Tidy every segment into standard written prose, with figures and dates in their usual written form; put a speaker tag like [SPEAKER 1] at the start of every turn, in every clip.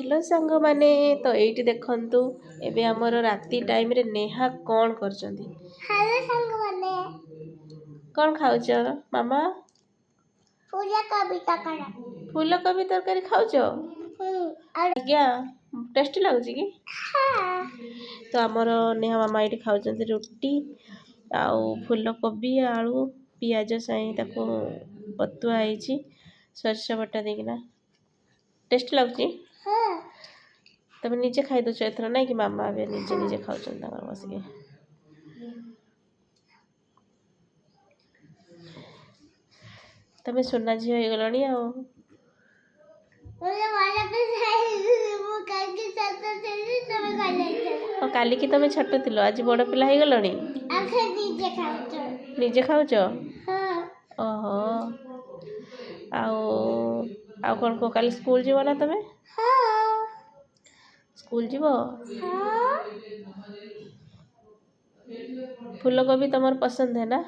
[SPEAKER 1] Hello सांग माने तो एइटी देखंतु एबे हमर राती टाइम रे नेहा कोन करचंदी।
[SPEAKER 2] हेलो सांग माने
[SPEAKER 1] कोन खाउछ मामा?
[SPEAKER 2] पूजा कविता करा
[SPEAKER 1] फूल कोबी तरकारी खाउछ?
[SPEAKER 2] और
[SPEAKER 1] आज्ञा टेस्टी लागुची कि?
[SPEAKER 2] हाँ
[SPEAKER 1] तो हमर नेहा मामा एइटी खाउचंदी रोटी आउ फूल कोबी आलू पियाज साई ताको पतुआ आइची सरसा बटा देकिना टेस्टी लागुची।
[SPEAKER 2] हाँ
[SPEAKER 1] तमे नीचे खाई दो एथर ना कि मामा अबे नीचे नीचे खाउछन ताकर बसिके। तमे सोना झियो हो गलणी आ
[SPEAKER 2] मुझे वाला पे साइड वो करके चलते चलते तुम्हें कर लेते
[SPEAKER 1] काली की तमे छोट थिलो आज बड़ पिला हो गलणी।
[SPEAKER 2] आखिर नीचे खाओ
[SPEAKER 1] निजे खाउछ?
[SPEAKER 2] हाँ
[SPEAKER 1] ओहो आउ आउ कोन को काली स्कूल जीव ना तमे?
[SPEAKER 2] हाँ
[SPEAKER 1] स्कूल जीव?
[SPEAKER 2] हाँ
[SPEAKER 1] फूल कोबी तमर पसंद है ना?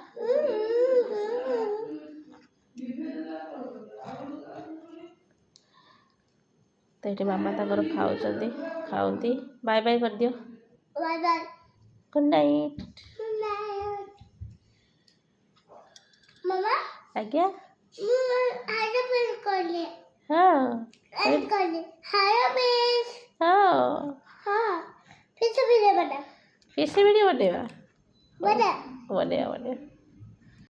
[SPEAKER 1] तो ये मामा ताकर खाउचंदी खाउंती बाय बाय कर दियो।
[SPEAKER 2] Bye bye
[SPEAKER 1] good night.
[SPEAKER 2] मामा
[SPEAKER 1] आज्ञा
[SPEAKER 2] हाय पेश कर ले
[SPEAKER 1] हाँ
[SPEAKER 2] कर ले हाय पेश
[SPEAKER 1] हाँ
[SPEAKER 2] हाँ फिर से वीडियो बना
[SPEAKER 1] फिर से वीडियो बनेगा
[SPEAKER 2] बना
[SPEAKER 1] बने बने